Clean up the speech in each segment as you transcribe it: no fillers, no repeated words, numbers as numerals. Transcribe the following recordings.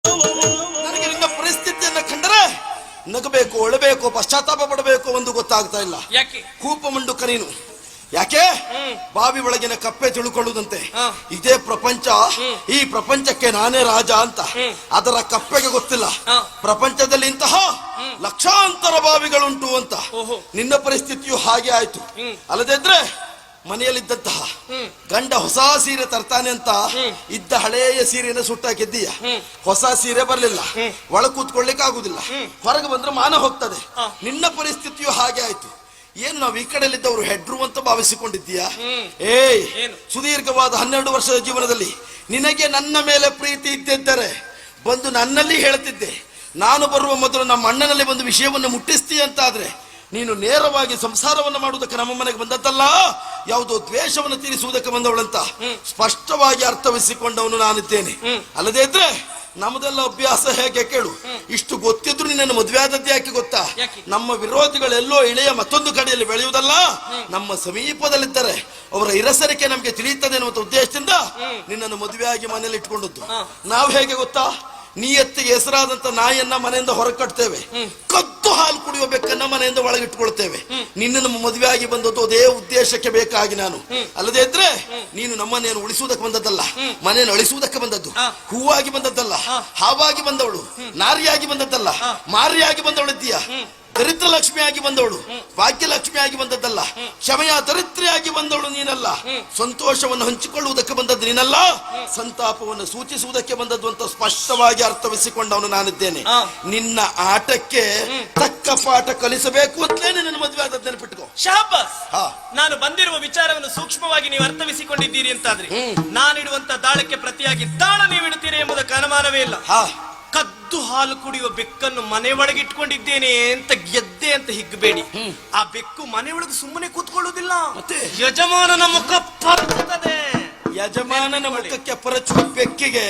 ನನಗೆ ನಿನ್ನ ಪರಿಸ್ಥಿತಿಯನ್ನ ಕಂಡರೆ ನಗಬೇಕು, ಒಳಬೇಕು, ಪಶ್ಚಾತ್ತಾಪ ಪಡಬೇಕು ಒಂದು ಗೊತ್ತಾಗ್ತಾ ಇಲ್ಲ. ಯಾಕೆ ಕೂಪಮಂಡು ಕರೀನು? ಯಾಕೆ ಬಾವಿ ಒಳಗಿನ ಕಪ್ಪೆ ತಿಳ್ಕೊಳ್ಳುವುದಂತೆ ಇದೇ ಪ್ರಪಂಚ, ಈ ಪ್ರಪಂಚಕ್ಕೆ ನಾನೇ ರಾಜ ಅಂತ ಅದರ ಕಪ್ಪೆಗೆ ಗೊತ್ತಿಲ್ಲ ಪ್ರಪಂಚದಲ್ಲಿ ಇಂತಹ ಲಕ್ಷಾಂತರ ಬಾವಿಗಳುಂಟು ಅಂತ. ನಿನ್ನ ಪರಿಸ್ಥಿತಿಯು ಹಾಗೆ ಆಯ್ತು. ಅಲ್ಲದಿದ್ರೆ ಮನೆಯಲ್ಲಿದ್ದಂತಹ ಗಂಡ ಹೊಸ ಸೀರೆ ತರ್ತಾನೆ ಅಂತ ಇದ್ದ ಹಳೆಯ ಸೀರೆಯನ್ನು ಸುಟ್ಟಾಕಿದ್ದೀಯ. ಹೊಸ ಸೀರೆ ಬರ್ಲಿಲ್ಲ, ಒಳ ಕೂತ್ಕೊಳ್ಳಿಕ್ಕೆ ಆಗುದಿಲ್ಲ, ಹೊರಗೆ ಬಂದ್ರೆ ಮಾನ ಹೋಗ್ತದೆ. ನಿನ್ನ ಪರಿಸ್ಥಿತಿಯು ಹಾಗೆ ಆಯ್ತು. ಏನು ನಾವು ಈ ಕಡೆಯಲ್ಲಿದ್ದವರು ಹೆಡ್ರು ಅಂತ ಭಾವಿಸಿಕೊಂಡಿದ್ದೀಯಾ? ಸುದೀರ್ಘವಾದ 12 ವರ್ಷದ ಜೀವನದಲ್ಲಿ ನಿನಗೆ ನನ್ನ ಮೇಲೆ ಪ್ರೀತಿ ಇದ್ದಿದ್ದರೆ ಬಂದು ನನ್ನಲ್ಲಿ ಹೇಳ್ತಿದ್ದೆ. ನಾನು ಬರುವ ಮೊದಲು ನಮ್ಮ ಅಣ್ಣನಲ್ಲಿ ಒಂದು ವಿಷಯವನ್ನು ಮುಟ್ಟಿಸ್ತೀಯ ಅಂತ ಆದ್ರೆ ನೀನು ನೇರವಾಗಿ ಸಂಸಾರವನ್ನು ಮಾಡುವುದಕ್ಕೆ ನಮ್ಮ ಮನೆಗೆ ಬಂದದ್ದಲ್ಲ, ಯಾವುದೋ ದ್ವೇಷವನ್ನು ತೀರಿಸುವುದಕ್ಕೆ ಬಂದವಳಂತ ಸ್ಪಷ್ಟವಾಗಿ ಅರ್ಥವಿಸಿಕೊಂಡವನು ನಾನಿದ್ದೇನೆ. ಅಲ್ಲದೇ ಇದ್ರೆ ನಮ್ಮದೆಲ್ಲ ಅಭ್ಯಾಸ ಹೇಗೆ ಕೇಳು. ಇಷ್ಟು ಗೊತ್ತಿದ್ರು ನಿನ್ನನ್ನು ಮದುವೆ ಆದದ್ದು ಯಾಕೆ ಗೊತ್ತಾ? ನಮ್ಮ ವಿರೋಧಿಗಳೆಲ್ಲೋ ಇಳೆಯ ಮತ್ತೊಂದು ಕಡೆಯಲ್ಲಿ ಬೆಳೆಯುವುದಲ್ಲ, ನಮ್ಮ ಸಮೀಪದಲ್ಲಿದ್ದರೆ ಅವರ ಇರಸರಿಕೆ ನಮಗೆ ತಿಳಿಯುತ್ತದೆ ಎನ್ನುವಂತ ಉದ್ದೇಶದಿಂದ ನಿನ್ನನ್ನು ಮದುವೆಯಾಗಿ ಮನೆಯಲ್ಲಿ ಇಟ್ಕೊಂಡದ್ದು. ನಾವು ಹೇಗೆ ಗೊತ್ತಾ? ನೀಯತ್ತಿಗೆ ಹೆಸರಾದಂತ ನಾಯಿಯನ್ನ ಮನೆಯಿಂದ ಹೊರಗೆ ಕಟ್ತೇವೆ, ಕದ್ದು ಹಾಲು ಕುಡಿಯುವ ಬೆಕ್ಕನ್ನ ಮನೆಯಿಂದ ಒಳಗಿಟ್ಕೊಳ್ತೇವೆ. ನಿನ್ನನ್ನು ಮದುವೆ ಆಗಿ ಬಂದದ್ದು ಅದೇ ಉದ್ದೇಶಕ್ಕೆ ಬೇಕಾಗಿ ನಾನು. ಅಲ್ಲದೆ ಇದ್ರೆ ನೀನು ನಮ್ಮನೆಯನ್ನು ಉಳಿಸುವುದಕ್ಕೆ ಬಂದದ್ದಲ್ಲ, ಮನೆಯನ್ನು ಅಳಿಸುವುದಕ್ಕೆ ಬಂದದ್ದು. ಹೂವಾಗಿ ಬಂದದ್ದಲ್ಲ, ಹಾವಾಗಿ ಬಂದವಳು, ನಾರಿಯಾಗಿ ಬಂದದ್ದಲ್ಲ, ಮಾರಿಯಾಗಿ ಬಂದವಳಿದ್ದೀಯ. ದರಿದ್ರ ಲಕ್ಷ್ಮಿಯಾಗಿ ಬಂದವಳು, ಭಾಗ್ಯಲಕ್ಷ್ಮಿಯಾಗಿ ಬಂದದ್ದಲ್ಲ, ಕ್ಷಮೆಯ ದರಿದ್ರಿಯಾಗಿ ಬಂದವಳು ನೀನಲ್ಲ. ಸಂತೋಷವನ್ನು ಹಂಚಿಕೊಳ್ಳುವುದಕ್ಕೆ ಬಂದದ್ದು ನೀನಲ್ಲ, ಸಂತಾಪವನ್ನು ಸೂಚಿಸುವುದಕ್ಕೆ ಬಂದದ್ದು ಅಂತ ಸ್ಪಷ್ಟವಾಗಿ ಅರ್ಥವಿಸಿಕೊಂಡವನು ನಾನಿದ್ದೇನೆ. ನಿನ್ನ ಆಟಕ್ಕೆ ತಕ್ಕ ಪಾಠ ಕಲಿಸಬೇಕು ಅಂತಲೇ ನನ್ನ ಮದುವೆ ಆದದ್ದು ನೆನಪಿಟ್ಟುಕೋ. ಶಾಬಾಸ್. ನಾನು ಬಂದಿರುವ ವಿಚಾರವನ್ನು ಸೂಕ್ಷ್ಮವಾಗಿ ನೀವು ಅರ್ಥವಿಸಿಕೊಂಡಿದ್ದೀರಿ ಅಂತಾದ್ರೆ ನಾನಿಡುವಂತ ದಾಳಕ್ಕೆ ಪ್ರತಿಯಾಗಿ ದಾಳ ನೀವು ಇಡುತ್ತೀರಿ ಎಂಬುದಕ್ಕೆ ಅನುಮಾನವೇ ಇಲ್ಲ. ಕದ್ದು ಹಾಲು ಕುಡಿಯುವ ಬೆಕ್ಕನ್ನು ಮನೆ ಒಳಗೆ ಇಟ್ಕೊಂಡಿದ್ದೇನೆ ಅಂತ ಗೆದ್ದೆ ಅಂತ ಹಿಗ್ಬೇಡಿ. ಆ ಬೆಕ್ಕು ಮನೆ ಒಳಗೆ ಸುಮ್ಮನೆ ಕೂತ್ಕೊಳ್ಳುವುದಿಲ್ಲ, ಮತ್ತೆ ಯಜಮಾನನ ಮುಖ ಪರಚುತ್ತದೆ. ಯಜಮಾನನ ಮುಖಕ್ಕೆ ಪರಚುವ ಬೆಕ್ಕಿಗೆ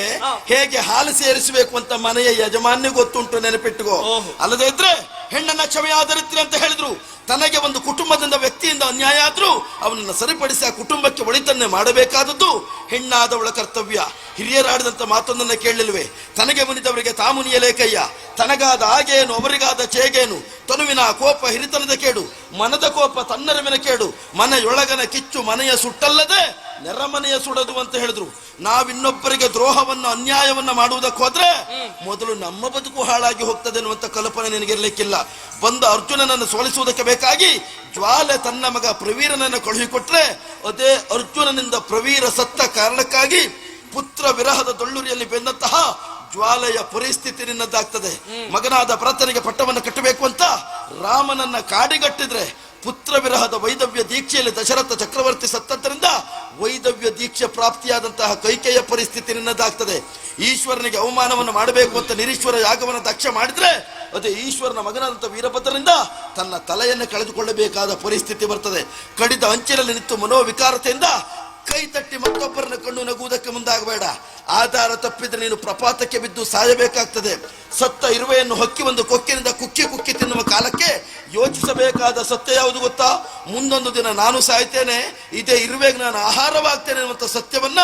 ಹೇಗೆ ಹಾಲು ಸೇರಿಸಬೇಕು ಅಂತ ಮನೆಯ ಯಜಮಾನ್ಯ ಗೊತ್ತುಂಟು, ನೆನಪಿಟ್ಟುಕೋ. ಅಲ್ಲದೆ ಇದ್ರೆ ಹೆಣ್ಣನ್ನ ಕ್ಷಮೆಯಾದರಿತ್ರಿ ಅಂತ ಹೇಳಿದ್ರು, ತನಗೆ ಒಂದು ಕುಟುಂಬದಿಂದ ವ್ಯಕ್ತಿಯಿಂದ ಅನ್ಯಾಯ ಆದ್ರೂ ಅವನನ್ನು ಸರಿಪಡಿಸಿ ಆ ಕುಟುಂಬಕ್ಕೆ ಒಳಿತನ್ನೇ ಮಾಡಬೇಕಾದದ್ದು ಹೆಣ್ಣಾದವಳ ಕರ್ತವ್ಯ. ಹಿರಿಯರಾಡಿದಂತ ಮಾತೊಂದನ್ನ ಕೇಳಲಿಲ್ವೇ? ತನಗೆ ಮುನಿದವರಿಗೆ ತಾಮುನಿಯಲೇ ಕಯ್ಯ, ತನಗಾದ ಆಗೇನು ಅವರಿಗಾದ ಚೇಗೇನು, ತನುವಿನ ಕೋಪ ಹಿರಿತನದ ಕೇಡು, ಮನದ ಕೋಪ ತನ್ನರವಿನ ಕೇಡು, ಮನೆಯೊಳಗನ ಕಿಚ್ಚು ಮನೆಯ ಸುಟ್ಟಲ್ಲದೆ ನೆರಮನೆಯ ಸುಡದು ಅಂತ ಹೇಳಿದ್ರು. ನಾವಿನ್ನೊಬ್ಬರಿಗೆ ದ್ರೋಹವನ್ನು ಅನ್ಯಾಯವನ್ನ ಮಾಡುವುದಕ್ಕೆ ಹೋದ್ರೆ ಮೊದಲು ನಮ್ಮ ಬದುಕು ಹಾಳಾಗಿ ಹೋಗ್ತದೆ ಅನ್ನುವಂತ ಕಲ್ಪನೆ ನಿನಗಿರ್ಲಿಕ್ಕಿಲ್ಲ. ಬಂದ ಅರ್ಜುನನನ್ನು ಸೋಲಿಸುವುದಕ್ಕೆ ಬೇಕಾಗಿ ಜ್ವಾಲೆ ತನ್ನ ಮಗ ಪ್ರವೀರನನ್ನು ಕಳುಹಿಕೊಟ್ರೆ ಅದೇ ಅರ್ಜುನನಿಂದ ಪ್ರವೀರ ಸತ್ತ ಕಾರಣಕ್ಕಾಗಿ ಪುತ್ರ ವಿರಹದ ದೊಳ್ಳುರಿಯಲ್ಲಿ ಬೆಂದಂತಹ ಜ್ವಾಲೆಯ ಪರಿಸ್ಥಿತಿ ನಿನ್ನದಾಗ್ತದೆ. ಮಗನಾದ ಭರತನಿಗೆ ಪಟ್ಟವನ್ನು ಕಟ್ಟಬೇಕು ಅಂತ ರಾಮನನ್ನ ಕಾಡಿಗಟ್ಟಿದ್ರೆ ಪುತ್ರ ವಿರಹದ ವೈದವ್ಯ ದೀಕ್ಷೆಯಲ್ಲಿ ದಶರಥ ಚಕ್ರವರ್ತಿ ಸತ್ತದ್ದರಿಂದ ವೈದವ್ಯ ದೀಕ್ಷೆ ಪ್ರಾಪ್ತಿಯಾದಂತಹ ಕೈಕೇಯ ಪರಿಸ್ಥಿತಿ ನಿನ್ನದಾಗ್ತದೆ. ಈಶ್ವರನಿಗೆ ಅವಮಾನವನ್ನು ಮಾಡಬೇಕು ಅಂತ ನಿರೀಶ್ವರ ಯಾಗವನ್ನು ದಕ್ಷ ಮಾಡಿದ್ರೆ ಅದೇ ಈಶ್ವರನ ಮಗನಾದಂಥ ವೀರಭದ್ರನಿಂದ ತನ್ನ ತಲೆಯನ್ನು ಕಳೆದುಕೊಳ್ಳಬೇಕಾದ ಪರಿಸ್ಥಿತಿ ಬರ್ತದೆ. ಕಡಿದ ಅಂಚಿನಲ್ಲಿ ನಿಂತು ಮನೋವಿಕಾರತೆಯಿಂದ ಕೈ ತಟ್ಟಿ ಮತ್ತೊಬ್ಬರನ್ನು ಕಂಡು ನಗುವುದಕ್ಕೆ ಮುಂದಾಗಬೇಡ. ಆಧಾರ ತಪ್ಪಿದ್ರೆ ನೀನು ಪ್ರಪಾತಕ್ಕೆ ಬಿದ್ದು ಸಾಯಬೇಕಾಗ್ತದೆ. ಸತ್ತ ಇರುವೆಯನ್ನು ಹೊಕ್ಕಿ ಒಂದು ಕೊಕ್ಕಿನಿಂದ ಕುಕ್ಕಿ ಕುಕ್ಕಿ ತಿನ್ನುವ ಕಾಲಕ್ಕೆ ಯೋಚಿಸಬೇಕಾದ ಸತ್ಯ ಯಾವುದು ಗೊತ್ತಾ? ಮುಂದೊಂದು ದಿನ ನಾನು ಸಾಯ್ತೇನೆ, ಇದೇ ಇರುವೆಗೆ ನಾನು ಆಹಾರವಾಗ್ತೇನೆ ಅನ್ನುವಂಥ ಸತ್ಯವನ್ನ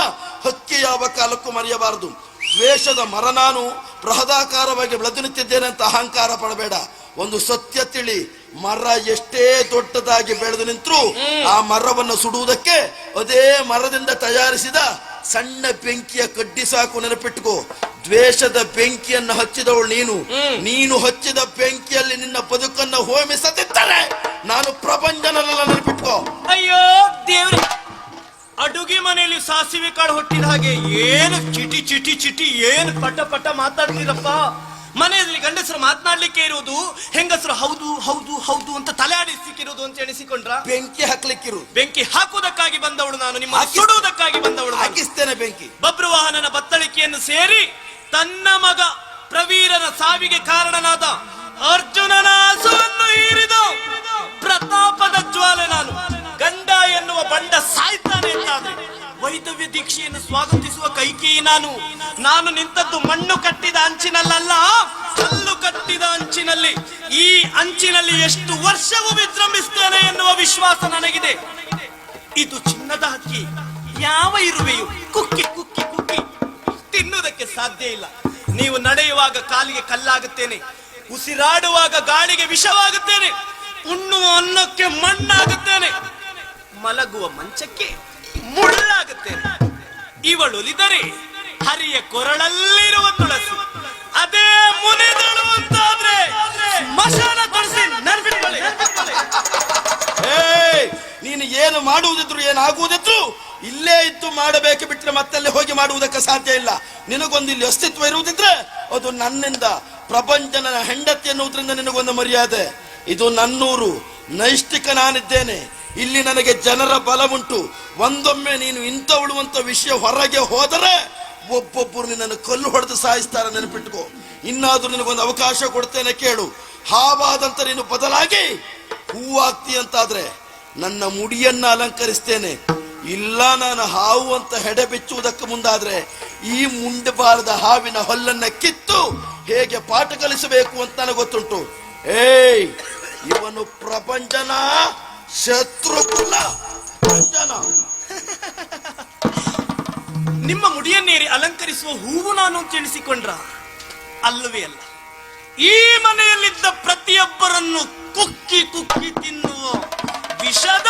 ಹಕ್ಕಿ ಯಾವ ಕಾಲಕ್ಕೂ ಮರೆಯಬಾರದು. ದ್ವೇಷದ ಮರ ನಾನು ಬೃಹದಾಕಾರವಾಗಿ ಬೆಳೆದು ನಿಂತಿದ್ದೇನೆ ಅಂತ ಅಹಂಕಾರ ಪಡಬೇಡ. ಒಂದು ಸತ್ಯ ತಿಳಿ, ಮರ ಎಷ್ಟೇ ದೊಡ್ಡದಾಗಿ ಬೆಳೆದು ನಿಂತರೂ ಆ ಮರವನ್ನು ಸುಡುವುದಕ್ಕೆ ಅದೇ ಮರದಿಂದ ತಯಾರಿಸಿದ ಸಣ್ಣ ಬೆಂಕಿಯ ಕಡ್ಡಿ ಸಾಕು, ನೆನಪಿಟ್ಟುಕೋ. ದ್ವೇಷದ ಬೆಂಕಿಯನ್ನು ಹಚ್ಚಿದವಳು ನೀನು. ನೀನು ಹಚ್ಚಿದ ಬೆಂಕಿಯಲ್ಲಿ ನಿನ್ನ ಬದುಕನ್ನು ಹೋಮಿಸದಿದ್ದರೆ ನಾನು ಪ್ರಪಂಚನಲ್ಲ, ನೆನಪಿಟ್ಕೋ. ಅಯ್ಯೋ ದೇವ್ರೆ, ಅಡುಗೆ ಮನೆಯಲ್ಲಿ ಸಾಸಿವೆ ಕಾಳು ಹೊಟ್ಟಿದ ಹಾಗೆ ಏನು ಚಿಟಿ ಚಿಟಿ ಚಿಟಿ ಏನು ಪಟ ಪಟ ಮಾತಾಡ್ತೀರಪ್ಪ. ಮನೆಯಲ್ಲಿ ಗಂಡಸರು ಮಾತನಾಡ್ಲಿಕ್ಕೆ ಇರುವುದು, ಹೆಂಗಸರು ಹೌದು ಹೌದು ಹೌದು ಅಂತ ತಲೆ ಆಡಿಸಿಕ್ಕಿರುವುದು ಅಂತ ಎಣಿಸಿಕೊಂಡ್ರ? ಬೆಂಕಿ ಹಾಕ್ಲಿಕ್ಕಿರು. ಬೆಂಕಿ ಹಾಕುವುದಕ್ಕಾಗಿ ಬಂದವಳು ನಾನು, ನಿಮ್ಮ ಸುಡುವುದಕ್ಕಾಗಿ ಬಂದವಳು. ಹಾಕಿಸ್ತೇನೆ ಬೆಂಕಿ. ಬಬ್ರುವಾಹನನ ಬತ್ತಳಿಕೆಯನ್ನು ಸೇರಿ ತನ್ನ ಮಗ ಪ್ರವೀರನ ಸಾವಿಗೆ ಕಾರಣನಾದ ಅರ್ಜುನನ ಹಸುವನ್ನು ಹೀರಿದ ಪ್ರತಾಪದ ಜ್ವಾಲೆ ನಾನು. ಗಂಡ ಎನ್ನುವ ಬಂಡ ಸಾಯ್ತಾನೆ ಅಂತಾದ್ರೆ ವೈದವ್ಯ ದೀಕ್ಷೆಯನ್ನು ಸ್ವಾಗತಿಸುವ ಕೈಕೇಯಿ ನಾನು. ನಾನು ನಿಂತದ್ದು ಮಣ್ಣು ಕಟ್ಟಿದ ಅಂಚಿನಲ್ಲ, ಕಲ್ಲು ಕಟ್ಟಿದ ಅಂಚಿನಲ್ಲಿ. ಈ ಅಂಚಿನಲ್ಲಿ ಎಷ್ಟು ವರ್ಷವೂ ವಿಜೃಂಭಿಸ್ತೇನೆ ಎನ್ನುವ ವಿಶ್ವಾಸ ನನಗಿದೆ. ಇದು ಚಿನ್ನದ ಹಕ್ಕಿ. ಯಾವ ಇರುವೆಯು ಕುಕ್ಕಿ ಕುಕ್ಕಿ ಕುಕ್ಕಿ ತಿನ್ನುವುದಕ್ಕೆ ಸಾಧ್ಯ ಇಲ್ಲ. ನೀವು ನಡೆಯುವಾಗ ಕಾಲಿಗೆ ಕಲ್ಲಾಗುತ್ತೇನೆ, ಉಸಿರಾಡುವಾಗ ಗಾಳಿಗೆ ವಿಷವಾಗುತ್ತೇನೆ, ಉಣ್ಣುವ ಅನ್ನಕ್ಕೆ ಮಣ್ಣಾಗುತ್ತೇನೆ, ಮಲಗುವ ಮಂಚಕ್ಕೆ ಮುಳ್ಳಾಗುತ್ತೇನೆ. ಇವಳೊಲಿದರೆ ಹರಿಯ ಕೊರಳಲ್ಲಿರುವ ತುಳಸಿ ಅದೇ ಮುನಿದಳು ಅಂತಾದ್ರೆ ಮಶಾನ ತರಿಸಿ ನೆನಪಿಟ್ಕೊಳ್ಳಿ. ನೀನು ಏನು ಮಾಡುವುದಿದ್ರು ಏನಾಗುವುದಿದ್ರು ಇಲ್ಲೇ ಇದ್ದು ಮಾಡಬೇಕು, ಬಿಟ್ರೆ ಮತ್ತಲ್ಲೇ ಹೋಗಿ ಮಾಡುವುದಕ್ಕೆ ಸಾಧ್ಯ ಇಲ್ಲ. ನಿನಗೊಂದು ಇಲ್ಲಿ ಅಸ್ತಿತ್ವ ಇರುವುದಿದ್ರೆ ಅದು ನನ್ನಿಂದ, ಪ್ರಪಂಚನ ಹೆಂಡತಿ ಎನ್ನುವುದರಿಂದ ನಿನಗೊಂದು ಮರ್ಯಾದೆ. ಇದು ನನ್ನೂರು, ನೈಷ್ಠಿಕ ನಾನಿದ್ದೇನೆ, ಇಲ್ಲಿ ನನಗೆ ಜನರ ಬಲ ಉಂಟು. ಒಂದೊಮ್ಮೆ ನೀನು ಇಂಥವಳು ಅಂತ ವಿಷಯ ಹೊರಗೆ ಹೋದರೆ ಒಬ್ಬೊಬ್ಬರು ನಿನ್ನನ್ನು ಕಲ್ಲು ಹೊಡೆದು ಸಾಯಿಸ್ತಾರೆ, ನೆನಪಿಟ್ಟುಕೋ. ಇನ್ನಾದ್ರೂ ನಿನಗೊಂದು ಅವಕಾಶ ಕೊಡ್ತೇನೆ, ಕೇಳು. ಹಾವಾದಂತ ನೀನು ಬದಲಾಗಿ ಹೂವಾಗ್ತೀಯಂತಾದ್ರೆ ನನ್ನ ಮುಡಿಯನ್ನ ಅಲಂಕರಿಸ್ತೇನೆ. ಇಲ್ಲ ನಾನು ಹಾವು ಅಂತ ಹೆಡೆ ಬಿಚ್ಚುವುದಕ್ಕೆ ಮುಂದಾದ್ರೆ ಈ ಮುಂಡಬಾರದ ಹಾವಿನ ಹೊಲ್ಲನ್ನ ಕಿತ್ತು ಹೇಗೆ ಪಾಠ ಕಲಿಸಬೇಕು ಅಂತ ನನಗೆ ಗೊತ್ತುಂಟು. ಇವನು ಪ್ರಪಂಚನ ಶತ್ರುಕುಲ ಪ್ರಪಂಚನ. ನಿಮ್ಮ ಮುಡಿಯನ್ನೇರಿ ಅಲಂಕರಿಸುವ ಹೂವು ನಾನು ಅಂತ ಎಣಿಸಿಕೊಂಡ್ರ? ಅಲ್ಲವೇ ಅಲ್ಲ. ಈ ಮನೆಯಲ್ಲಿದ್ದ ಪ್ರತಿಯೊಬ್ಬರನ್ನು ಕುಕ್ಕಿ ಕುಕ್ಕಿ ತಿನ್ನುವ ವಿಷದ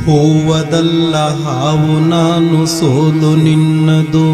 ಹೂವದಲ್ಲ ಹಾವು ನಾನು, ಸೋಲು ನಿನ್ನದು.